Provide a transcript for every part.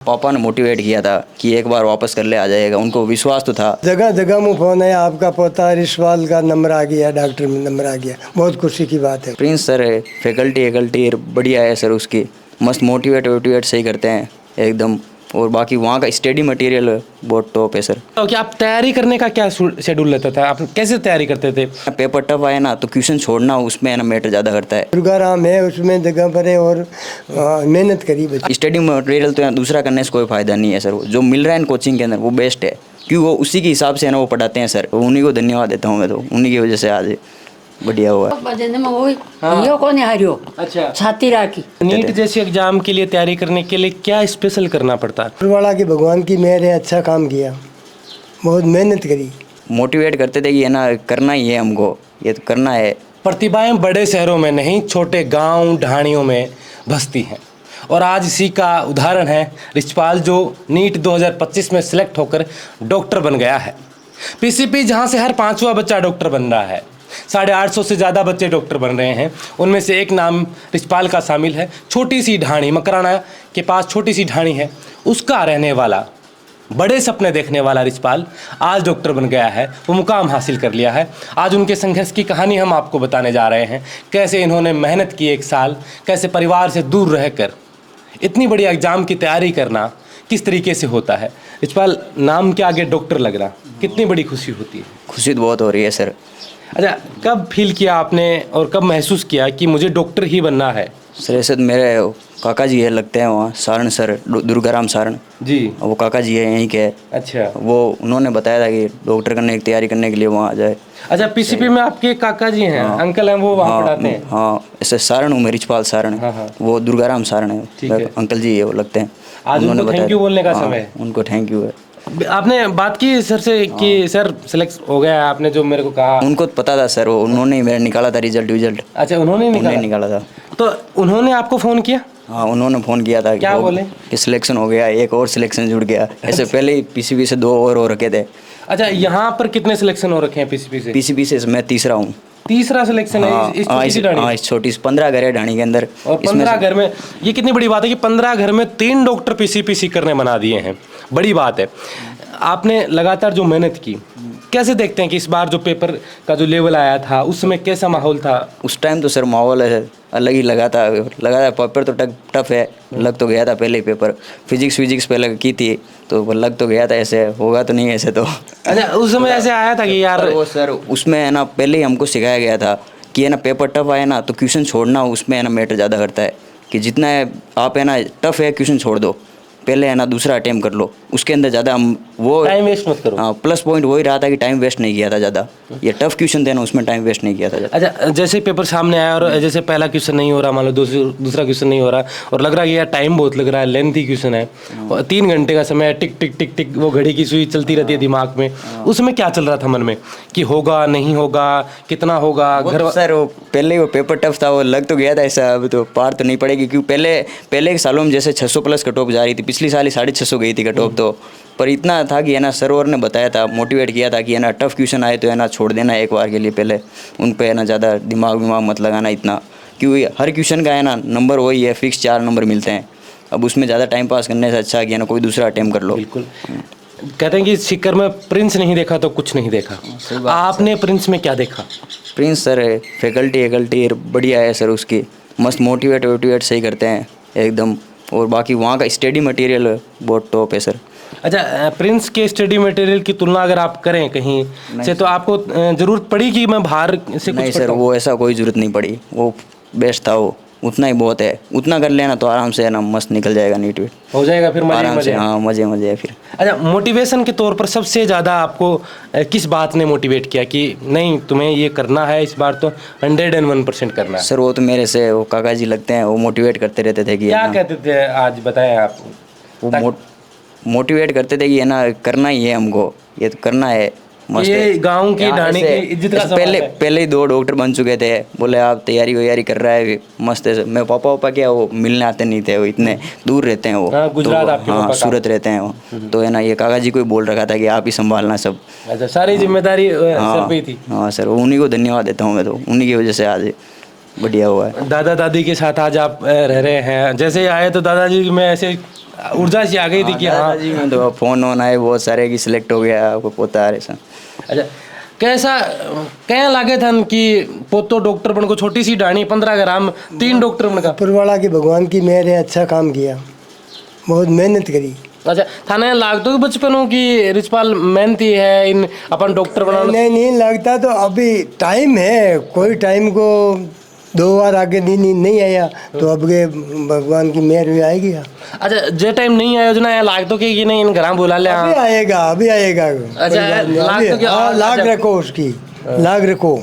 पापा ने मोटिवेट किया था कि एक बार वापस कर ले आ जाएगा, उनको विश्वास तो था। जगह जगह में फोन है, आपका पोता रिशवाल का नंबर आ गया, डॉक्टर में नंबर आ गया, बहुत खुशी की बात है। प्रिंस सर है, फैकल्टी बढ़िया है सर, उसकी मस्त मोटिवेट सही करते हैं एकदम। और बाकी वहाँ का स्टडी मटेरियल बहुत टॉप है सर। तो क्या आप तैयारी करने का क्या शेड्यूल रहता था, आप कैसे तैयारी करते थे? पेपर टफ आए ना तो क्वेश्चन छोड़ना उसमें है ना मैटर ज़्यादा करता है। दुर्गाराम है, उसमें जगह पर है और मेहनत करी बच्चे। स्टडी मटेरियल तो यहाँ दूसरा करने से कोई फ़ायदा नहीं है सर, वो जो मिल रहा है कोचिंग के अंदर वो बेस्ट है, क्योंकि वो उसी के हिसाब से है ना वो पढ़ाते हैं सर। उन्हीं को धन्यवाद देता हूँ मैं, तो उन्हीं की वजह से आज बढ़िया हुआ। अच्छा, छाती राखी। नीट जैसे एग्जाम के लिए तैयारी करने के लिए क्या स्पेशल करना पड़ता है? फुलवाड़ा की भगवान की मेहर है, अच्छा काम किया, बहुत मेहनत करी। मोटिवेट करते थे कि है ना करना ही है हमको, ये तो करना है। प्रतिभाएं बड़े शहरों में नहीं, छोटे गांव ढाणियों में बसती हैं, और आज इसी का उदाहरण है रिचपाल, जो नीट 2025 में सिलेक्ट होकर डॉक्टर बन गया है। पीसीपी जहां से हर 5वां बच्चा डॉक्टर बन रहा है, 850 से ज़्यादा बच्चे डॉक्टर बन रहे हैं, उनमें से एक नाम रिचपाल का शामिल है। छोटी सी ढाणी, मकराना के पास छोटी सी ढाणी है, उसका रहने वाला, बड़े सपने देखने वाला रिचपाल आज डॉक्टर बन गया है, वो मुकाम हासिल कर लिया है। आज उनके संघर्ष की कहानी हम आपको बताने जा रहे हैं, कैसे इन्होंने मेहनत की 1 साल, कैसे परिवार से दूर रहकर इतनी बड़ी एग्ज़ाम की तैयारी करना किस तरीके से होता है। रिचपाल, नाम के आगे डॉक्टर लगना कितनी बड़ी खुशी होती है? खुशी तो बहुत हो रही है सर। अच्छा, कब फील किया आपने और कब महसूस किया कि मुझे डॉक्टर ही बनना है? सर ऐसे तो मेरे काका जी है, लगते हैं वहाँ सारण सर, दुर्गाराम सारण जी, वो काका जी है यहीं के। अच्छा, वो उन्होंने बताया था कि डॉक्टर करने की तैयारी करने के लिए वहाँ आ जाए। अच्छा, पीसीपी में आपके काका जी हैं? हाँ, अंकल हैं, वो वहाँ पढ़ाते हैं? हाँ, ऐसे सारण हूँ मैं, रिचपाल सारण है। हाँ। वो दुर्गाराम सारण है, ठीक है। अंकल जी है वो, लगते हैं। आज उनको थैंक यू बोलने का समय है। उनको थैंक यू है। आपने बात की सर से कि सर सिलेक्ट हो गया, आपने जो मेरे को कहा? उनको तो पता था सर, वो उन्होंने ही मेरा निकाला था रिजल्ट। अच्छा, उन्होंने निकाला था। तो उन्होंने आपको फ़ोन किया? हाँ, उन्होंने फ़ोन किया था। क्या बोले? कि सिलेक्शन हो गया, एक और सिलेक्शन जुड़ गया। ऐसे पहले ही पीसीबी से 2 और हो रखे थे। अच्छा, यहाँ पर कितने सिलेक्शन हो रखे हैं पीसीपी से? पीसीबी से मैं तीसरा हूँ। तीसरा सिलेक्शन है इस छोटी सी ढाणी? हाँ, इस छोटी 15 घर है ढाणी के अंदर। और 15 घर में, ये कितनी बड़ी बात है कि 15 घर में 3 डॉक्टर पीसीपी सीकर ने बना दिए हैं, बड़ी बात है। आपने लगातार जो मेहनत की, कैसे देखते हैं कि इस बार जो पेपर का जो लेवल आया था उस समय कैसा माहौल था? उस टाइम तो सर माहौल अलग ही लगा था पेपर तो टफ है, लग तो गया था पहले ही पेपर। फिजिक्स पहले की थी तो लग तो गया था, ऐसे होगा तो नहीं ऐसे तो। अच्छा, उस समय ऐसे आया था कि यार वो सर उसमें है ना पहले ही हमको सिखाया गया था कि है ना पेपर टफ आए ना तो क्वेश्चन छोड़ना उसमें है ना मैटर ज़्यादा करता है, कि जितना है आप है ना टफ है क्वेश्चन छोड़ दो, पहले है ना दूसरा अटेम्प्ट कर लो, उसके अंदर ज़्यादा हम वो टाइम वेस्ट मत करो। हाँ, प्लस पॉइंट वही रहा था कि टाइम वेस्ट नहीं किया था ज़्यादा। ये टफ क्वेश्चन थे ना, उसमें टाइम वेस्ट नहीं किया था ज़्यादा। अच्छा, जैसे पेपर सामने आया और जैसे पहला क्वेश्चन नहीं हो रहा, मान लो दूसरा क्वेश्चन नहीं हो रहा, और लग रहा है कि यार टाइम बहुत लग रहा है, लेंथी क्वेश्चन है, और 3 घंटे का समय है, टिक टिक टिक टिक वो घड़ी की सुई चलती रहती है दिमाग में, उसमें क्या चल रहा था मन में कि होगा नहीं होगा, कितना होगा? घर सर वो पहले वो पेपर टफ था, वो लग तो गया था ऐसा, अब तो पार तो नहीं पड़ेगी, क्योंकि पहले के सालों में जैसे 600 प्लस कट ऑफ जा रही थी, पिछली साल ही 650 गई थी कट ऑफ, तो पर इतना था कि है ना सरोवर ने बताया था, मोटिवेट किया था कि है ना टफ क्वेश्चन आए तो है ना छोड़ देना एक बार के लिए, पहले उन पे है ना ज़्यादा दिमाग मत लगाना इतना, क्योंकि हर क्वेश्चन का है ना नंबर वही है, फिक्स 4 नंबर मिलते हैं। अब उसमें ज़्यादा टाइम पास करने से अच्छा कि है ना कोई दूसरा अटेम्प्ट कर लो। बिल्कुल, कहते हैं कि सीकर में प्रिंस नहीं देखा तो कुछ नहीं देखा। आपने प्रिंस में क्या देखा? प्रिंस सर है, फैकल्टी बढ़िया है सर, उसकी मस्त मोटिवेट सही करते हैं एकदम। और बाकी वहाँ का स्टडी मटेरियल बहुत टॉप है सर। अच्छा, प्रिंस के स्टडी मटेरियल की तुलना अगर आप करें कहीं से, तो आपको ज़रूरत पड़ी कि मैं बाहर से कुछ? नहीं सर, वो ऐसा कोई ज़रूरत नहीं पड़ी, वो बेस्ट था, वो उतना ही बहुत है, उतना कर लेना तो आराम से है ना मस्त निकल जाएगा, नीट हो जाएगा फिर आराम से। हाँ, मज़े फिर। अच्छा, मोटिवेशन के तौर पर सबसे ज़्यादा आपको किस बात ने मोटिवेट किया कि नहीं तुम्हें ये करना है, इस बार तो 101% करना है? सर वो तो मेरे से वो काका जी लगते हैं, वो मोटिवेट करते रहते थे कि क्या कहते थे, आज बताएं आप? वो मोटिवेट करते थे कि है ना करना ही है हमको, ये तो करना है, मस्त ये है। गांव की ढाणी की इज्जत का सवाल है। पहले ही 2 डॉक्टर बन चुके थे, बोले आप तैयारी कर रहा है, मस्त है। मैं पापा क्या वो मिलने आते नहीं थे, वो इतने दूर रहते हैं वो। हाँ, गुजरात तो, आपके हाँ, पापा सूरत रहते हैं वो, तो है ना ये काका जी को ही बोल रखा था कि आप ही संभालना सब। अच्छा, सारी जिम्मेदारी सर पे ही थी? हाँ सर, उन्हीं को धन्यवाद देता हूँ मैं, तो उन्हीं की वजह से आज बढ़िया हुआ है। दादा दादी के साथ आज आप रह रहे हैं, जैसे ही आए तो दादाजी में ऐसे ऊर्जा सी आ गई थी कि हाँ। जी मैं तो फोन ऑन आए बहुत सारे की सिलेक्ट हो गया आपको पोता है ऐसा। अच्छा कैसा क्या लागे था कि पोतो डॉक्टर बन को छोटी सी ढाणी 15 ग्राम 3 डॉक्टर बन का। ऊपरवाला की भगवान की मेहर है, अच्छा काम किया, बहुत मेहनत करी। अच्छा थाने लागतो कि बचपन हो कि रिचपाल मेहनती है इन अपन डॉक्टर बनाना। नहीं लगता तो अभी टाइम है, कोई टाइम को 2 बार आगे नहीं आया तो अब के भगवान की मेहर भी आएगी। अच्छा जे टाइम नहीं आया योजना है लागतो कि ये नहीं इन घर बुला ले। अभी आएगा अभी आएगा। अच्छा, कोई बात नहीं, लाग तो क्या- हाँ, लाग अच्छा। रखो उसकी, लाग रखो,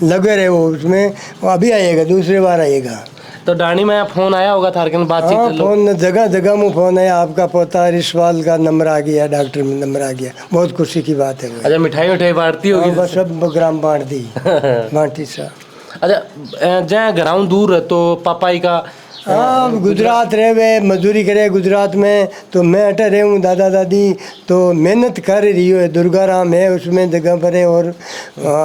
लगे रहे वो उसमें, वो अभी आएगा, दूसरी बार आएगा। तो डाणी में फोन आया होगा थारकन हाँ बातचीत। फोन जगह जगह में फोन है, आपका पोता रिशवाल का नंबर आ गया, डॉक्टर में नंबर आ गया, बहुत खुशी की बात है वो। अच्छा मिठाई बांटती हाँ, होगी। बस सब ग्राम बांट दी, बांटी सा। अच्छा जहाँ घराव दूर है तो पापाई का हाँ गुजरात रहे वे, मजदूरी करे गुजरात में, तो मैं अटे रहे हूँ, दादा दादी तो मेहनत कर रही है, दुर्गा राम है उसमें जगह पर है, और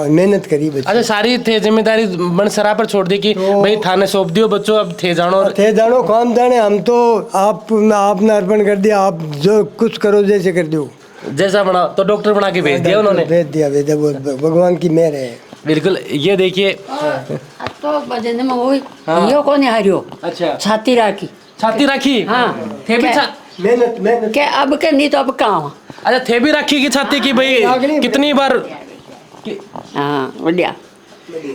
मेहनत करी बच्चे। अच्छा सारी थे जिम्मेदारी बन सरा पर छोड़ दी कि भाई थाने सौंप दियो बच्चों अब थे जानो। थे जानो काम जाने, हम तो आपने अर्पण कर दिया, आप जो कुछ करो जैसे कर दो, जैसा बना तो डॉक्टर बना के भेज दिया उन्होंने। भेज दिया भगवान की मेहर है। बिल्कुल ये देखिए। तो भजन में वही यो कोने हारियो। अच्छा छाती राखी। छाती राखी। हाँ थे भी मेहनत के अब के नहीं तो अब कहाँ। अच्छा थे भी राखी की छाती की भाई कितनी बार। हाँ बढ़िया।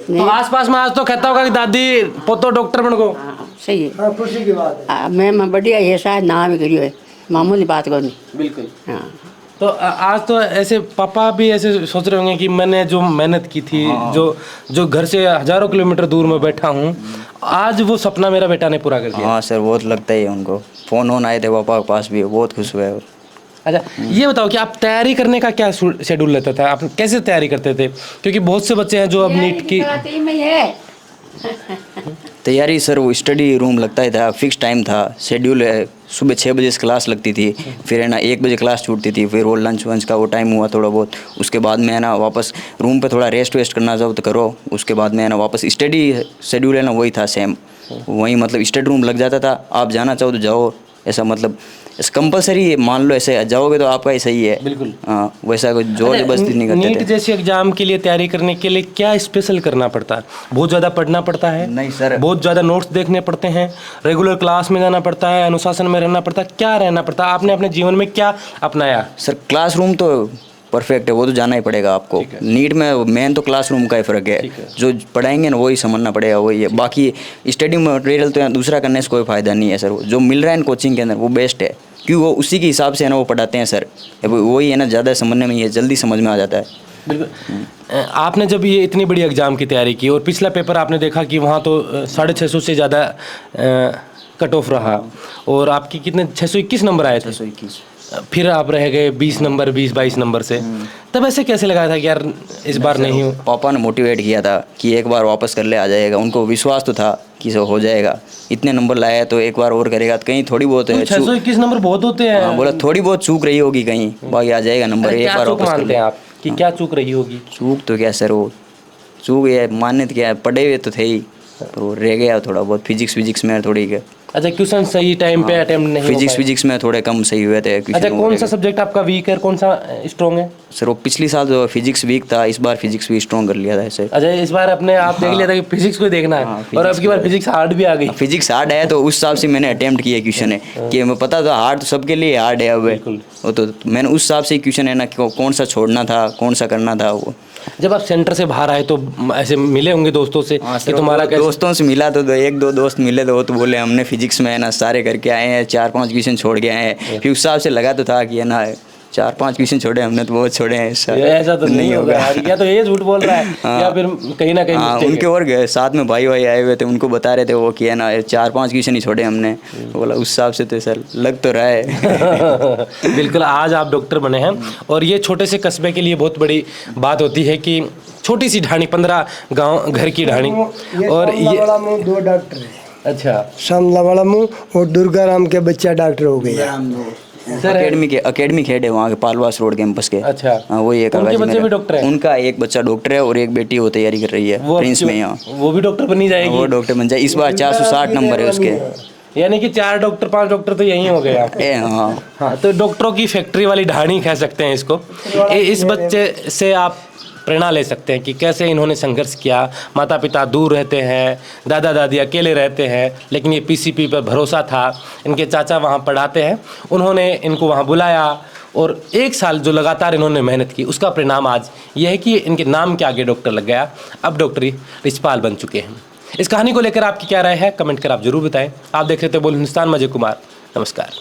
तो आसपास में आज तो कहता होगा कि दादी पोतो डॉक्टर बन को। हाँ, सही है। हाँ, खुशी की बात है। मैं बढ़िया ये शायद नाम ही करियो है, मामूली बात को नहीं। बिल्कुल। हाँ तो आज तो ऐसे पापा भी ऐसे सोच रहे होंगे कि मैंने जो मेहनत की थी, जो घर से हजारों किलोमीटर दूर में बैठा हूँ, आज वो सपना मेरा बेटा ने पूरा कर दिया। हाँ सर बहुत लगता है उनको, फोन ऑन आए थे पापा के पास भी, बहुत खुश हुए। अच्छा ये बताओ कि आप तैयारी करने का क्या शेड्यूल रहता था, आप कैसे तैयारी करते थे, क्योंकि बहुत से बच्चे हैं जो अब नीट की तैयारी सर वो स्टडी रूम लगता ही था, फिक्स टाइम था, शेड्यूल है, सुबह 6 बजे से क्लास लगती थी, फिर है ना 1 बजे क्लास छूटती थी, फिर वो लंच वंच का वो टाइम हुआ थोड़ा बहुत, उसके बाद में है ना वापस रूम पे थोड़ा रेस्ट वेस्ट करना जाओ तो करो, उसके बाद में है ना वापस स्टडी शेड्यूल है ना वही था सेम, वही मतलब स्टडी रूम लग जाता था, आप जाना चाहो तो जाओ, ऐसा मतलब कंपलसरी मान लो, ऐसे जाओगे तो आपका ही सही है। बिल्कुल। हाँ वैसा कोई जोर जबरदस्ती नहीं करते नीट थे। जैसे एग्जाम के लिए तैयारी करने के लिए क्या स्पेशल करना पड़ता है, बहुत ज़्यादा पढ़ना पड़ता है? नहीं सर। बहुत ज़्यादा नोट्स देखने पड़ते हैं, रेगुलर क्लास में जाना पड़ता है, अनुशासन में रहना पड़ता है, क्या रहना पड़ता है, आपने अपने जीवन में क्या अपनाया? सर क्लासरूम तो परफेक्ट है, वो तो जाना ही पड़ेगा आपको। नीट में मेन तो क्लासरूम का ही फ़र्क है, जो पढ़ाएंगे ना वही समझना पड़ेगा, वही है। बाकी स्टडी मटेरियल तो यहाँ दूसरा करने से कोई फ़ायदा नहीं है सर, जो मिल रहा है कोचिंग के अंदर वो बेस्ट है, क्योंकि वो उसी के हिसाब से है ना वो पढ़ाते हैं सर, वही है ना ज़्यादा समझने में, ये जल्दी समझ में आ जाता है। बिल्कुल। आपने जब ये इतनी बड़ी एग्ज़ाम की तैयारी की और पिछला पेपर आपने देखा कि वहाँ तो 650 से ज़्यादा कट ऑफ रहा, और आपकी कितने 621 नंबर आए थे, 621, फिर आप रह गए 20 नंबर 20-22 नंबर से, तब ऐसे कैसे लगा था कि यार इस बार नहीं हो? पापा ने मोटिवेट किया था कि एक बार वापस कर ले आ जाएगा, उनको विश्वास तो था कि हो जाएगा, इतने नंबर लाया तो एक बार और करेगा तो कहीं थोड़ी बहुत है 621 नंबर बहुत होते हैं। हाँ, बोला थोड़ी बहुत चूक रही होगी कहीं, बाकी आ जाएगा नंबर, एक क्या बार चूक वापस कर मानते ले। हैं आप कि क्या चूक रही होगी? चूक तो क्या सर, वो चूक है मान्य क्या है, पढ़े हुए तो थे ही, पर वो रह गया थोड़ा बहुत, फिजिक्स में थोड़ी के। अच्छा क्वेश्चन सही टाइम पे अटेम्प्ट नहीं हो पाए। फिजिक्स में थोड़े कम सही हुए थे। अच्छा कौन सा सब्जेक्ट आपका वीक है, कौन सा स्ट्रॉन्ग है? सर वो पिछली साल जो फिजिक्स वीक था, इस बार फिजिक्स भी स्ट्रॉन्ग कर लिया था ऐसे। अच्छा इस बार अपने आप देख लिया था कि फिजिक्स को देखना है, और अब की बार फिजिक्स हार्ड भी आ गई। फिजिक्स हार्ड है तो उस हिसाब से मैंने अटेम्प्ट किया क्वेश्चन है कि मैं पता था हार्ड तो सबके लिए हार्ड है अब, वो तो मैंने उस हिसाब से क्वेश्चन है ना कौन सा छोड़ना था कौन सा करना था वो। जब आप सेंटर से बाहर आए तो ऐसे मिले होंगे दोस्तों से कि तुम्हारा कैसे? दोस्तों से मिला तो 1-2 दोस्त मिले तो वो तो बोले हमने फिजिक्स में है ना सारे करके आए हैं, 4-5 क्वेश्चन छोड़ के आए हैं, फिर उस हिसाब से लगा तो था कि है ना 4-5 क्वेश्चन छोड़े हमने तो बहुत छोड़े हैं। ऐसा तो नहीं होगा यार, या तो ये झूठ बोल रहा है या फिर कहीं ना कहीं उनके और गए साथ में भाई आए हुए थे, उनको बता रहे थे वो कि है ना 4-5 क्वेश्चन ही छोड़े हमने, बोला उस हिसाब से तो सर लग तो रहा है। बिल्कुल आज आप डॉक्टर बने हैं, और ये छोटे से कस्बे के लिए बहुत बड़ी बात होती है कि छोटी सी ढाणी 15 गांव घर की ढाणी, और ये 2 डॉक्टर है। अच्छा शामलावाड़ा मुँह और दुर्गा राम के बच्चा डॉक्टर हो गए। सर अकेडमी खेड है वहाँ के पालवास रोड कैंपस के। अच्छा हाँ वही एक उनके बच्चे भी डॉक्टर हैं? उनका एक बच्चा डॉक्टर है और एक बेटी वो तैयारी कर रही है प्रिंस में यहाँ, वो भी डॉक्टर बनी जाएगी? वो डॉक्टर बन जाए इस बार 460 नंबर है उसके। यानी कि 4 डॉक्टर 5 डॉक्टर तो यही हो गए आप। हाँ हाँ, तो डॉक्टरों की फैक्ट्री वाली ढाणी कह सकते हैं इसको। इस बच्चे से आप प्रेरणा ले सकते हैं कि कैसे इन्होंने संघर्ष किया। माता पिता दूर रहते हैं, दादा दादी अकेले रहते हैं, लेकिन ये पीसीपी पर भरोसा था। इनके चाचा वहाँ पढ़ाते हैं, उन्होंने इनको वहाँ बुलाया और 1 साल जो लगातार इन्होंने मेहनत की, उसका परिणाम आज ये है कि इनके नाम के आगे डॉक्टर लग गया। अब डॉक्टरी रिचपाल बन चुके हैं। इस कहानी को लेकर आपकी क्या राय है, कमेंट कर आप जरूर बताएं। आप देख रहे थे बोल हिंदुस्तान, मजे कुमार, नमस्कार।